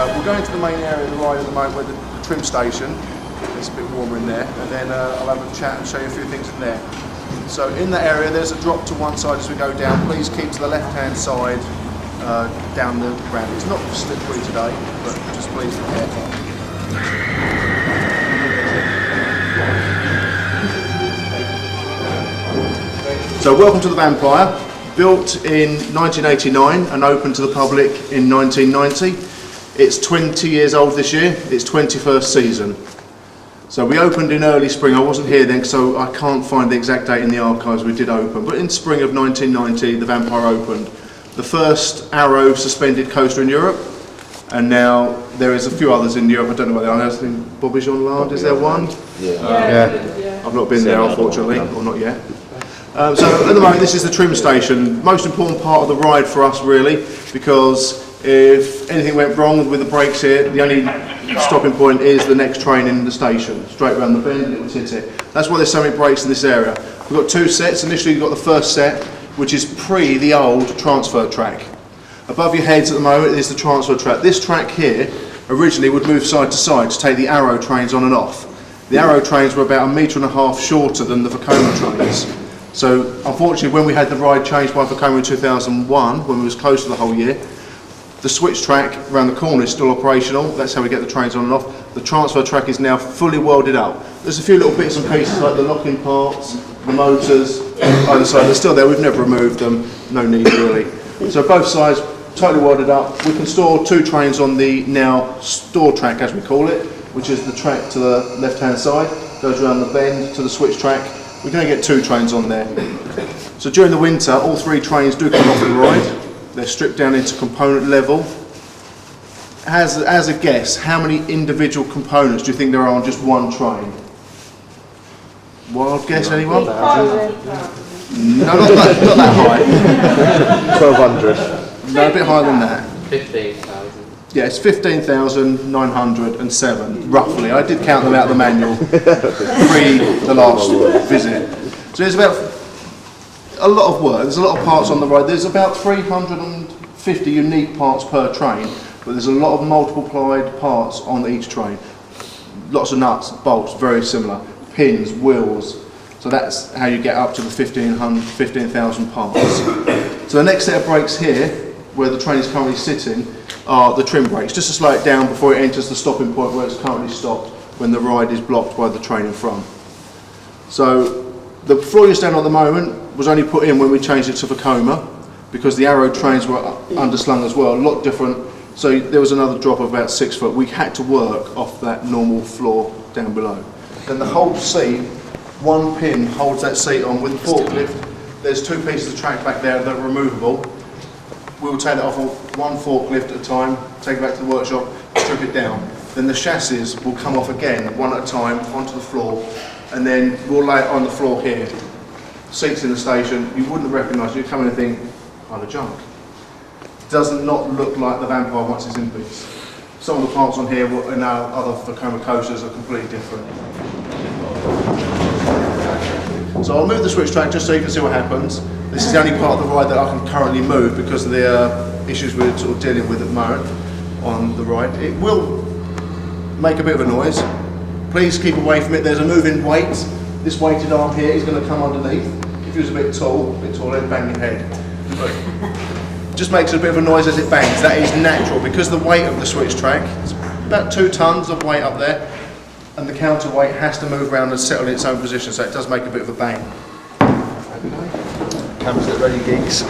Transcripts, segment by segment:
We'll go into the main area of the ride at the moment, where the trim station. It's a bit warmer in there, and then I'll have a chat and show you a few things in there. So in that area there's a drop to one side as we go down. Please keep to the left hand side down the ramp. It's not slippery today, but just please be careful. So welcome to the Vampire, built in 1989 and opened to the public in 1990. It's 20 years old this year, its 21st season. So we opened in early spring. I wasn't here then, so I can't find the exact date in the archives we did open, but in spring of 1990 the Vampire opened. The first Arrow suspended coaster in Europe, and now there is a few others in Europe. I don't know what they are. I think Bobby Jean Land, is there one? Yeah. I've not been there unfortunately, or not yet. So at the moment this is the trim station. Most important part of the ride for us really, because if anything went wrong with the brakes here, the only stopping point is the next train in the station. Straight around the bend and it would hit it. That's why there's so many brakes in this area. We've got two sets. Initially you've got the first set, which is pre the old transfer track. Above your heads at the moment is the transfer track. This track here originally would move side to side to take the Arrow trains on and off. The Arrow trains were about 1.5 meters shorter than the Vekoma trains. So unfortunately when we had the ride changed by Vekoma in 2001, when we was closed for the whole year, the switch track around the corner is still operational. That's how we get the trains on and off. The transfer track is now fully welded up. There's a few little bits and pieces like the locking parts, the motors, either side. They're still there, we've never removed them, no need really. So both sides totally welded up. We can store two trains on the now store track as we call it, which is the track to the left hand side, goes around the bend to the switch track. We're going to get two trains on there. So during the winter all three trains do come off the ride. They're stripped down into component level. As a guess, how many individual components do you think there are on just one train? Wild guess, anyone? No, not that high. 1,200. No, a bit higher than that. 15,000. Yeah, it's 15,907, roughly. I did count them out of the manual pre the last visit. So there's about a lot of work, there's a lot of parts on the ride. There's about 350 unique parts per train, but there's a lot of multiplied parts on each train. Lots of nuts, bolts, very similar, pins, wheels. So that's how you get up to the 15,000 parts. So the next set of brakes here, where the train is currently sitting, are the trim brakes, just to slow it down before it enters the stopping point where it's currently stopped when the ride is blocked by the train in front. So the floor you stand on at the moment was only put in when we changed it to Vekoma, because the Arrow trains were underslung as well, a lot different. So there was another drop of about 6 foot. We had to work off that normal floor down below. Then the whole seat, one pin holds that seat on with the forklift. There's two pieces of track back there that are removable. We will take that off one forklift at a time, take it back to the workshop, strip it down. Then the chassis will come off again, one at a time, onto the floor, and then we'll lay it on the floor here. Seats in the station, you wouldn't recognise, you'd come in and think, oh, the junk. Doesn't not look like the Vampire once it's in piece. Some of the parts on here in our other Vekoma coasters are completely different. So I'll move the switch track just so you can see what happens. This is the only part of the ride that I can currently move because of the issues we're sort of dealing with at the moment on the ride. It will make a bit of a noise. Please keep away from it. There's a moving weight. This weighted arm here is going to come underneath. If you was a bit taller, it'd bang your head. But just makes a bit of a noise as it bangs. That is natural because the weight of the switch track is about 2 tons of weight up there, and the counterweight has to move around and settle in its own position, so it does make a bit of a bang. Cameras at ready, geeks.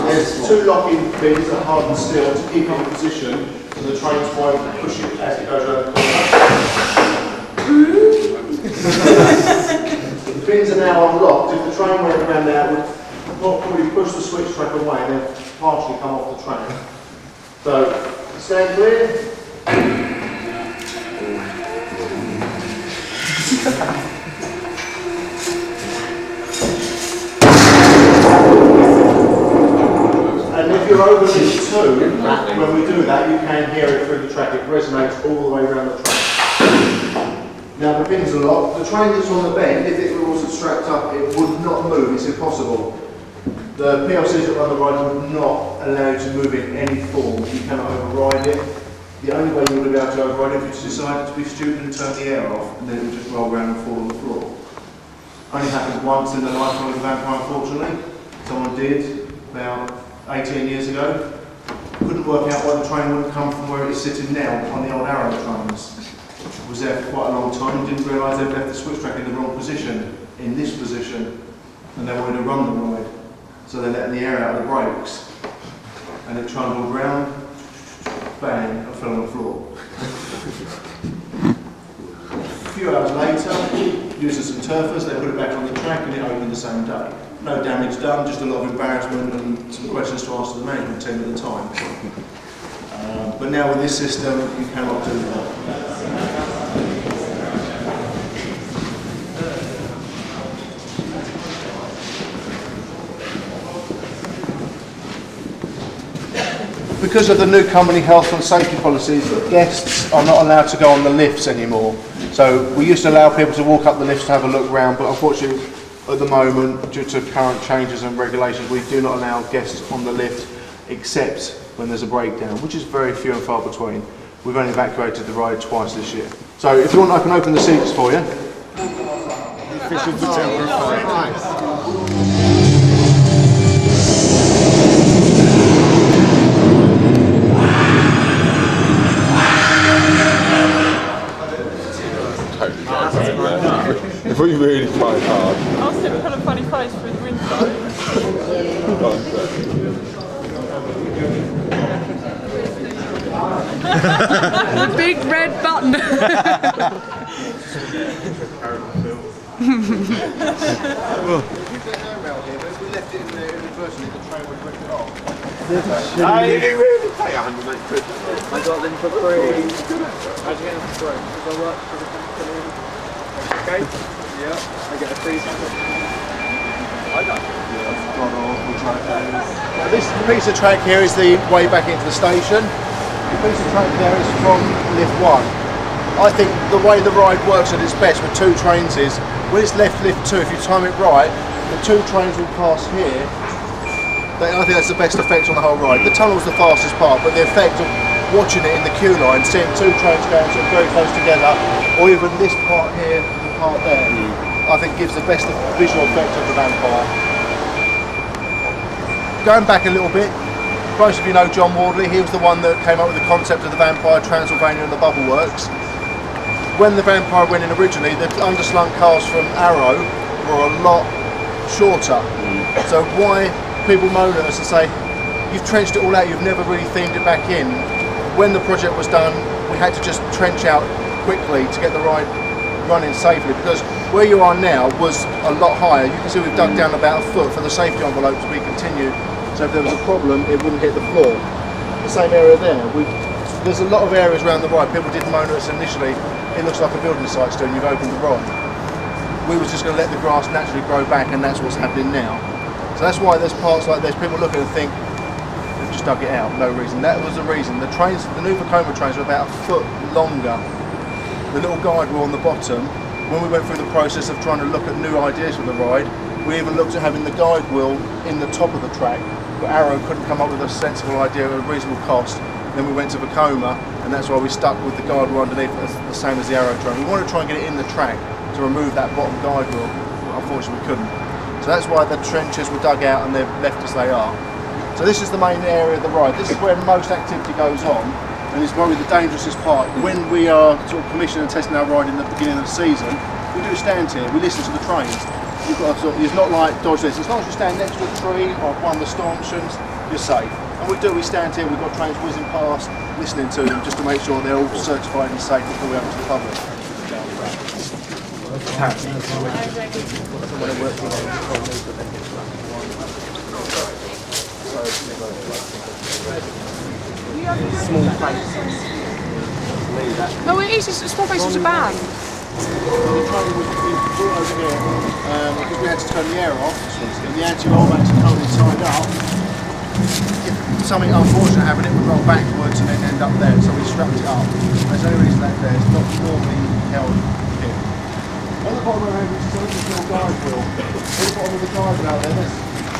There's 2 locking pins that harden steel to keep in position, so the trains won't push it as it goes around the corner. The pins are now unlocked. If the train went around there, it would probably push the switch track away and then partially come off the train. So, stand clear. And if you're over this 2, when we do that, you can hear it through the track. It resonates all the way around the track. Now the pins are locked. The train that's on the bend, if it wasn't strapped up, it would not move. It's impossible. The PLCs that run the ride would not allow you to move it in any form. You cannot override it. The only way you would be able to override it if you decided to be stupid and turn the air off, and then it would just roll around and fall on the floor. Only happened once in the lifetime of the Vampire, unfortunately. Someone did, about 18 years ago. Couldn't work out why the train wouldn't come from where it is sitting now on the old Arrow trains. Was there for quite a long time and didn't realise they'd left the switch track in the wrong position, in this position, and they wanted to run the ride. So they let the air out of the brakes, and it trundled round, bang, and fell on the floor. A few hours later, using some turfers, they put it back on the track and it opened the same day. No damage done, just a lot of embarrassment and some questions to ask to the management team at the time. But now with this system, you cannot do that. Because of the new company health and safety policies, guests are not allowed to go on the lifts anymore. So we used to allow people to walk up the lifts to have a look round, but unfortunately at the moment, due to current changes and regulations, we do not allow guests on the lift except when there's a breakdown, which is very few and far between. We've only evacuated the ride twice this year. So if you want, I can open the seats for you. If we really tried hard. I'll sit with kind of funny face through the window. The big red button. I didn't really pay 100 quid. I got them for free. How'd you get them for free? Because I work for the company. Okay? Yeah. I get a free sandwich. I don't. Now this piece of track here is the way back into the station. The piece of track there is from lift 1. I think the way the ride works at its best with two trains is, when it's left lift 2, if you time it right, the two trains will pass here. I think that's the best effect on the whole ride. The tunnel's the fastest part, but the effect of watching it in the queue line, seeing two trains going sort of very close together, or even this part here, the part there, I think gives the best visual effect of the Vampire. Going back a little bit, most of you know John Wardley. He was the one that came up with the concept of the Vampire, Transylvania and the Bubble Works. When the Vampire went in originally, the underslung cars from Arrow were a lot shorter. So why people moan at us and say, you've trenched it all out, you've never really themed it back in. When the project was done, we had to just trench out quickly to get the ride running safely, because where you are now was a lot higher. You can see we've dug down about a foot for the safety envelope to be continued, so if there was a problem it wouldn't hit the floor. The same area there, there's a lot of areas around the ride. People did moan at us initially, it looks like a building site still and you've opened the ride. We was just going to let the grass naturally grow back, and that's what's happening now. So that's why there's parts like this, people look at it and think, they've just dug it out, no reason. That was the reason. The trains, the new Vekoma trains were about a foot longer. The little guide wheel on the bottom, when we went through the process of trying to look at new ideas for the ride, we even looked at having the guide wheel in the top of the track, but Arrow couldn't come up with a sensible idea at a reasonable cost. Then we went to Vekoma, and that's why we stuck with the guide wheel underneath, the same as the Arrow train. We wanted to try and get it in the track to remove that bottom guide wheel, but unfortunately we couldn't. So that's why the trenches were dug out and they're left as they are. So this is the main area of the ride. This is where most activity goes on, and it's probably the dangerousest part. When we are sort of commissioning and testing our ride in the beginning of the season, we do stand here, we listen to the trains. You've got to it's not like dodge this. As long as you stand next to a tree or one of the stanchions, you're safe. And we stand here, we've got trains whizzing past, listening to them just to make sure they're all certified and safe before we open to the public. Small faces. No, it is. It's small faces a band. The train was brought over here because we had to turn the air off, and the anti-roll actually currently tied up. If something unfortunate happened, it would roll backwards and then end up there, so we strapped it up. That's the only reason that there. It's not normally held here. On the bottom of the little guide wheel, at the bottom of the guide rail there, there's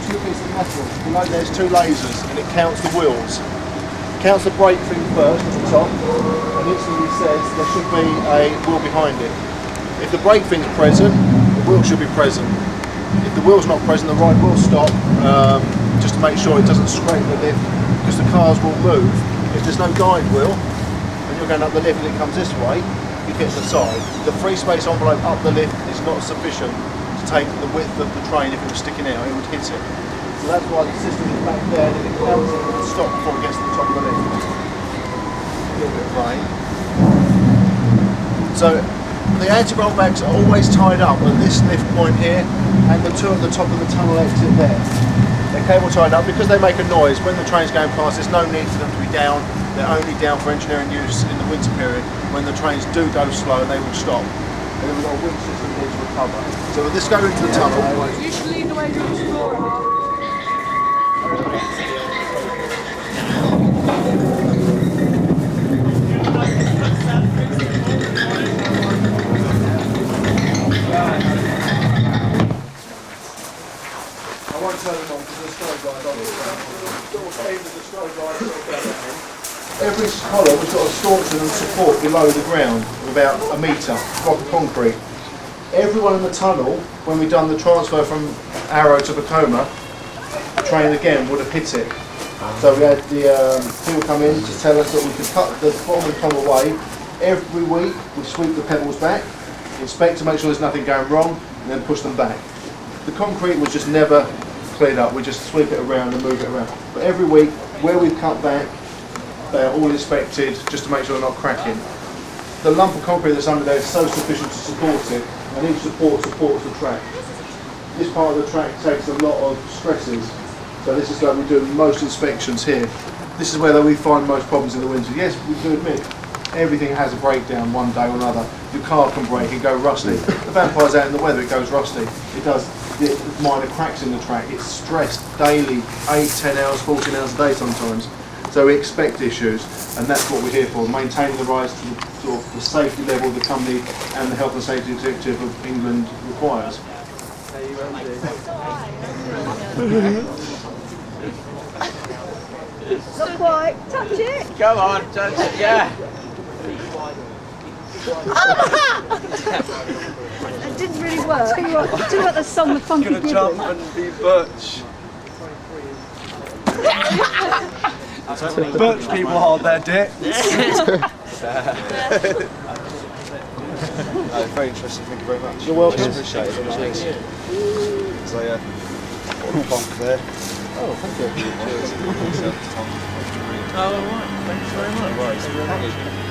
two pieces of metal. Below there's two lasers, and it counts the wheels. It counts the brake thing first at the top, and instantly says there should be a wheel behind it. If the brake thing's present, the wheel should be present. If the wheel's not present, the ride will stop, just to make sure it doesn't scrape the lift, because the cars will move. If there's no guide wheel, and you're going up the lift and it comes this way, it hits the side. The free space envelope up the lift is not sufficient to take the width of the train. If it was sticking out, it would hit it. So that's why the system is back there, and if it counts it, it will stop before it gets to the top of the lift. A little bit of rain. So the anti-roll bags are always tied up at this lift point here, and the two at the top of the tunnel exit there. They're cable tied up because they make a noise. When the train's going past, there's no need for them to be down. They're only down for engineering use in the winter period. When the trains do go slow, they will stop. And then we've got a wind system here to recover. So with this go into the tunnel. You should lead the way to the floor. I won't turn them on because the strobe light on. Every column has got a stanchion and support below the ground of about a metre, block of concrete. Everyone in the tunnel, when we've done the transfer from Arrow to Bacoma, the train again would have hit it. So we had the people come in to tell us that we could cut the bottom of the tunnel away. Every week we sweep the pebbles back, inspect to make sure there's nothing going wrong, and then push them back. The concrete was just never cleared up. We just sweep it around and move it around. But every week, where we've cut back, they are all inspected just to make sure they're not cracking. The lump of concrete that's under there is so sufficient to support it, and each support supports the track. This part of the track takes a lot of stresses, so this is where we do most inspections here. This is where we find most problems in the winter. Yes, we do admit, everything has a breakdown one day or another. Your car can break, it go rusty. The Vampire's out in the weather, it goes rusty. It does minor cracks in the track. It's stressed daily, 8, 10 hours, 14 hours a day sometimes. So we expect issues, and that's what we're here for, maintaining the rise to the, sort of the safety level the company and the Health and Safety Executive of England requires. Not quite. Touch it. Come on, touch it, yeah. It didn't really work. Do you want the song The Funky Gonna Giggles? jump and be Butch. Butch people hold their dick. Very interesting, thank you very much. You're welcome. Appreciate it. Thanks. So yeah, what a bonk there. Oh, thank you. Cheers. Oh, all right. Thanks very much.